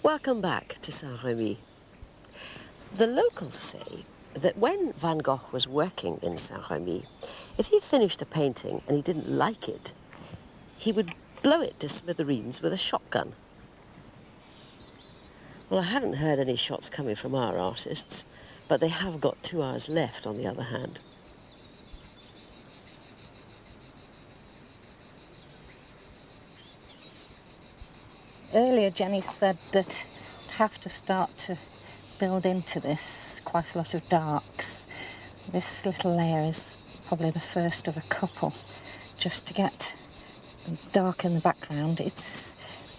Welcome back to Saint-Remy. The locals say that when Van Gogh was working in Saint-Remy, if he finished a painting and he didn't like it, he would blow it to smithereens with a shotgun. Well, I haven't heard any shots coming from our artists, but they have got 2 hours left on the other hand. Earlier, Jenny said that I'd have to start to build into this quite a lot of darks. This little layer is probably the first of a couple, just to get dark in the background. It's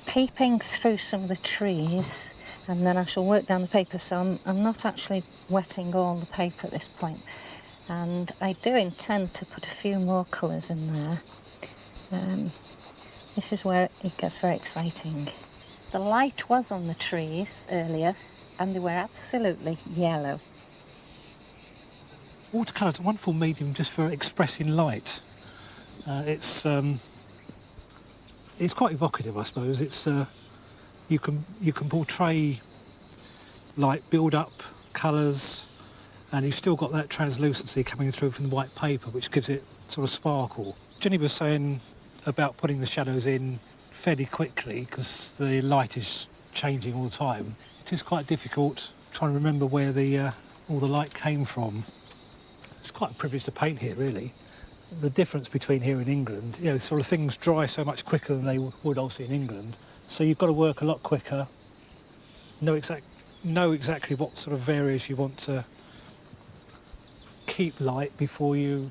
peeping through some of the trees, and then I shall work down the paper, so I'm not actually wetting all the paper at this point. And I do intend to put a few more colours in there. This is where it gets very exciting. The light was on the trees earlier, and they were absolutely yellow. Watercolour is a wonderful medium just for expressing light. It's quite evocative, I suppose. It's you can portray light, build up colours, and you've still got that translucency coming through from the white paper, which gives it sort of sparkle. Jenny was saying about putting the shadows in fairly quickly because the light is changing all the time. It is quite difficult trying to remember where all the light came from. It's quite a privilege to paint here, really. The difference between here and England, you know, sort of things dry so much quicker than they would obviously in England. So you've got to work a lot quicker, know exactly what sort of areas you want to keep light before you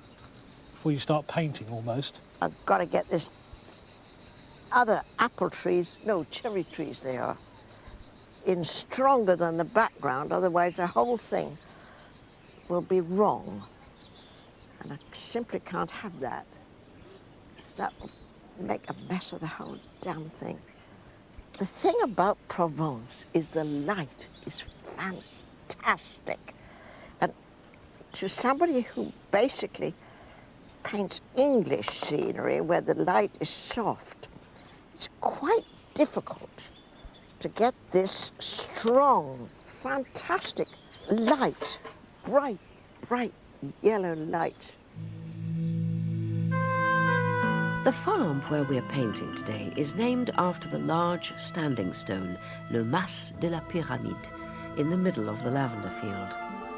start painting almost. I've got to get this other apple trees, no, cherry trees they are, in stronger than the background, otherwise the whole thing will be wrong. And I simply can't have that, because that will make a mess of the whole damn thing. The thing about Provence is the light is fantastic. And to somebody who basically paints English scenery where the light is soft, it's quite difficult to get this strong, fantastic light, bright, bright yellow light. The farm where we're painting today is named after the large standing stone, Le Mas de la Pyramide, in the middle of the lavender field.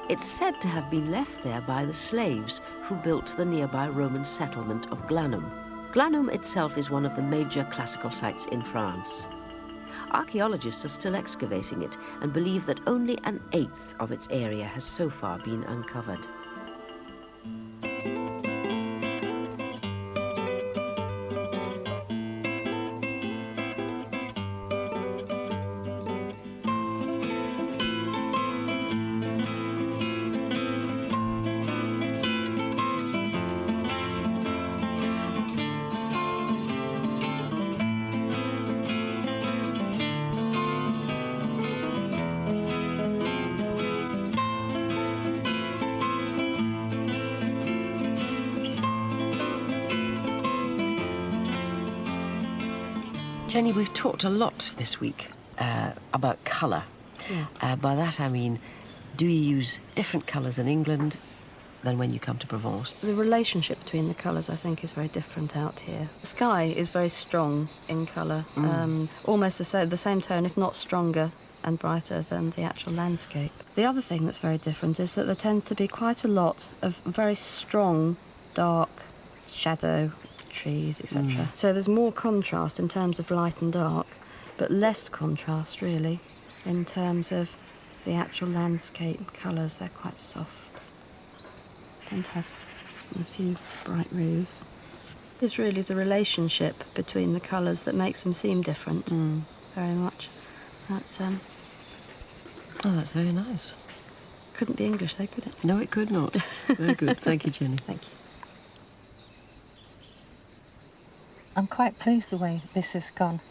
It's said to have been left there by the slaves who built the nearby Roman settlement of Glanum. Glanum itself is one of the major classical sites in France. Archaeologists are still excavating it and believe that only 1/8 of its area has so far been uncovered. Jenny, we've talked a lot this week about colour. Yeah. By that I mean, do you use different colours in England than when you come to Provence? The relationship between the colours, I think, is very different out here. The sky is very strong in colour, almost the same tone, if not stronger and brighter than the actual landscape. The other thing that's very different is that there tends to be quite a lot of very strong, dark shadow, trees, etc. So there's more contrast in terms of light and dark, but less contrast, really, in terms of the actual landscape colours. They're quite soft. Tend to have a few bright roofs. It's really the relationship between the colours that makes them seem different, very much. That's Oh, that's very nice. couldn't be English, though, could it? No, it could not. Very good. Thank you, Jenny. Thank you. I'm quite pleased the way this has gone.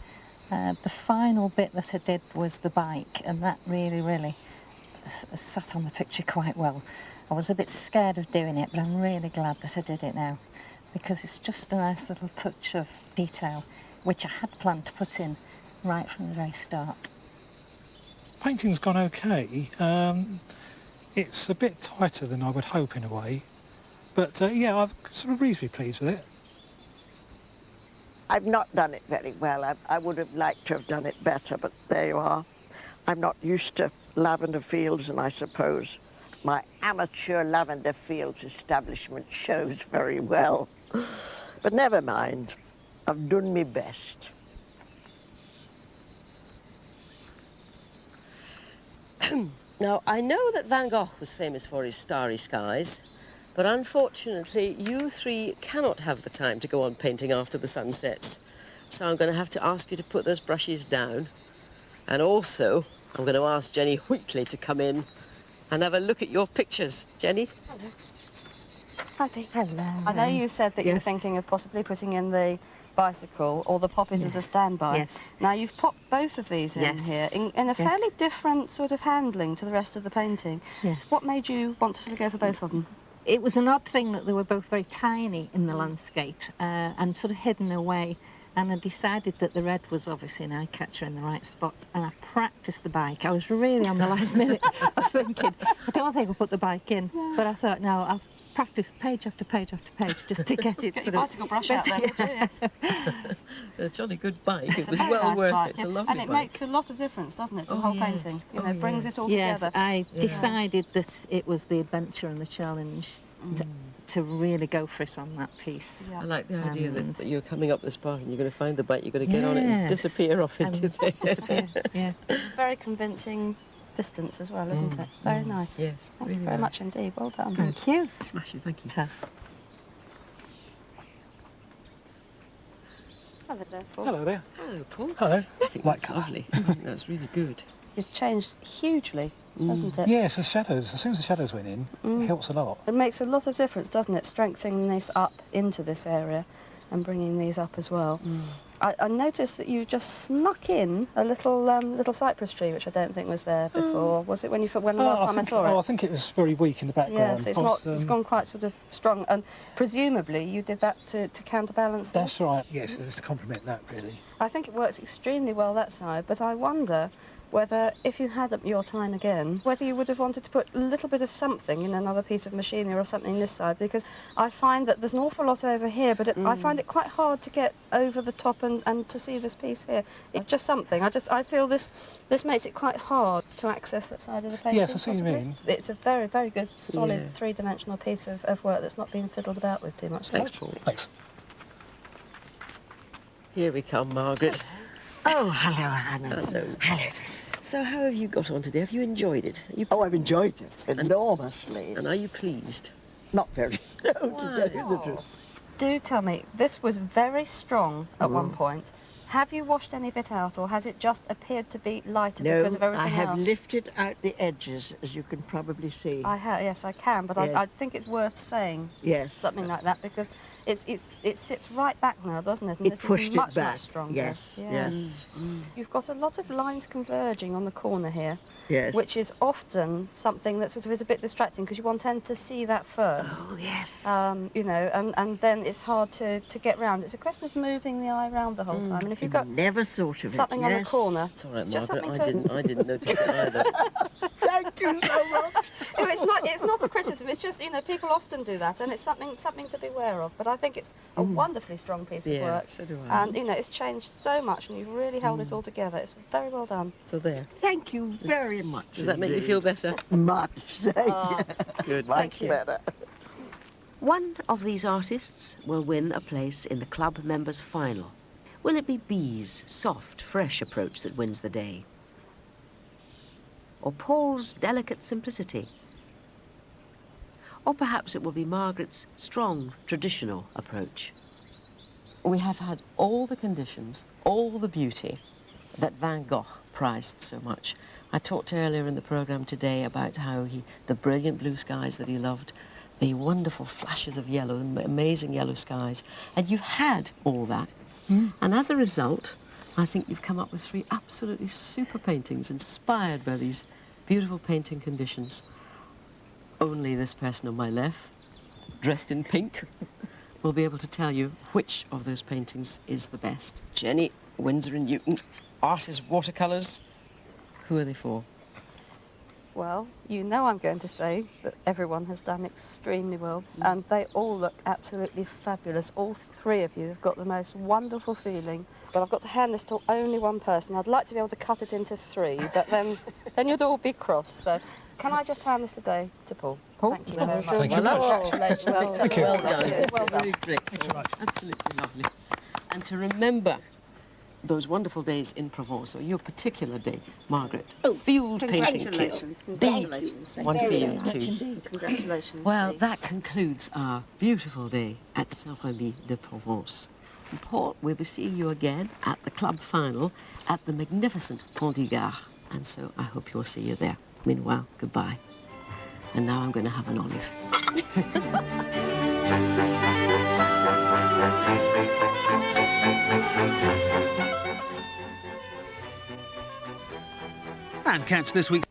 The final bit that I did was the bike, and that really sat on the picture quite well. I was a bit scared of doing it, but I'm really glad that I did it now, because it's just a nice little touch of detail, which I had planned to put in right from the very start. painting's gone okay. It's a bit tighter than I would hope in a way, but yeah, I'm sort of reasonably pleased with it. I've not done it very well. I would have liked to have done it better, but there you are. I'm not used to lavender fields, and I suppose my amateur lavender fields establishment shows very well. But never mind, I've done my best. Now, I know that Van Gogh was famous for his starry skies, but unfortunately, you three cannot have the time to go on painting after the sun sets. So I'm going to have to ask you to put those brushes down. And also, I'm going to ask Jenny Wheatley to come in and have a look at your pictures. Jenny? Hello. Happy. Hello. I know you said that you were thinking of possibly putting in the bicycle or the poppies as a standby. Yes. Now, you've popped both of these in here in a fairly different sort of handling to the rest of the painting. Yes. What made you want to sort of go for both of them? It was an odd thing that they were both very tiny in the landscape and sort of hidden away. And I decided that the red was obviously an eye-catcher in the right spot, and I practised the bike. I was really on the last minute of thinking, I don't think I'll put the bike in, but I thought, no, I'll practice page after page after page just to get it Get sort your of... bicycle brush out there, yes. A jolly good bike. It's It was a very well nice worth bike, it. It's a yeah. lovely And it bike. makes a lot of difference, doesn't it, to the whole yes. painting? You Oh, know, brings yes. it all Yes, together. I decided that it was the adventure and the challenge to really go for it on that piece. Yeah. I like the idea And- that you're coming up this path and you're going to find the bike, you're going to get on it and Yes. disappear off into And there. disappear, yeah. It's a very convincing distance as well, isn't it? Very nice. Yes, Thank really you very nice. much indeed. Well done. Thank you. Smashing, thank you. Tough. Hello there, Paul. Hello there. Hello, Paul. Hello. I think Light that's colour. lovely. I think that's really good. It's changed hugely, hasn't it? Yes, the shadows, as soon as the shadows went in, it helps a lot. It makes a lot of difference, doesn't it? Strengthening this up into this area and bringing these up as well. I noticed that you just snuck in a little little cypress tree, which I don't think was there before. Was it when the last time I saw it? I think it was very weak in the background. Yes, it's I not. was, It's gone quite sort of strong, and presumably you did that to counterbalance That's this. right, yes, it's to complement that really. I think it works extremely well that side, but I wonder whether, if you had your time again, whether you would have wanted to put a little bit of something in another piece of machinery or something this side, because I find that there's an awful lot over here, but I find it quite hard to get over the top and to see this piece here. It's just something. I feel this makes it quite hard to access that side of the painting. Yes, I see what you possibly. mean. It's a very, very good, solid Yeah. three-dimensional piece of work that's not been fiddled about with too much. Thanks, Paul. Thanks. Here we come, Margaret. Oh, hello, Anna. Hello. Hello. So how have you got on today? Have you enjoyed it? Oh, I've enjoyed it enormously. And are you pleased? Not very. No, to tell you the truth. Do tell me, this was very strong at one point. Have you washed any of it out, or has it just appeared to be lighter No, because of everything I have else? lifted out the edges, as you can probably see. Yes, I can, but Yes. I think it's worth saying Yes. something like that, because it sits right back now, doesn't it? And It this pushed is much, it back. much stronger. Yes, Yeah. yes, You've got a lot of lines converging on the corner here, yes. which is often something that sort of is a bit distracting, because you want tend to see that first. Oh, yes. You know, and then it's hard to get round. It's a question of moving the eye round the whole time. And if you've got Never thought of something it. on the Yes. corner, It's all right, it's just Margaret. something I didn't notice it either. Thank you so much. No, it's not a criticism. It's just, you know, people often do that, and it's something to be aware of. But I think it's a wonderfully strong piece of Yeah, work. so do I. And you know, it's changed so much, and you've really held it all together. It's very well done. So there. Thank you very much. Does that make you feel better? Much. Thank you. Good. Much better. One of these artists will win a place in the club members' final. Will it be B's soft, fresh approach that wins the day? Or Paul's delicate simplicity? Or perhaps it will be Margaret's strong, traditional approach? We have had all the conditions, all the beauty that Van Gogh prized so much. I talked earlier in the programme today about how the brilliant blue skies that he loved, the wonderful flashes of yellow, amazing yellow skies, and you've had all that. And as a result, I think you've come up with 3 absolutely super paintings inspired by these beautiful painting conditions. Only this person on my left, dressed in pink, will be able to tell you which of those paintings is the best. Jenny, Winsor & Newton, Artist Watercolours. Who are they for? Well, you know I'm going to say that everyone has done extremely well, and they all look absolutely fabulous. All three of you have got the most wonderful feeling. But I've got to hand this to only one person. I'd like to be able to cut it into three, but then you'd all be cross. So can I just hand this today to Paul? Paul? Thank you very much. Thank you. Congratulations. Well Thank you. Well done. Well done. Very great. Absolutely lovely. And to remember those wonderful days in Provence, or your particular day, Margaret. Field painting kit. Congratulations. One for you too. Indeed. Congratulations. Well, that concludes our beautiful day at Saint-Remy de Provence. And Paul, we will see you again at the club final at the magnificent Pont du Gard. And so I hope you'll see you there. Meanwhile, goodbye. And now I'm going to have an olive. And catch this week.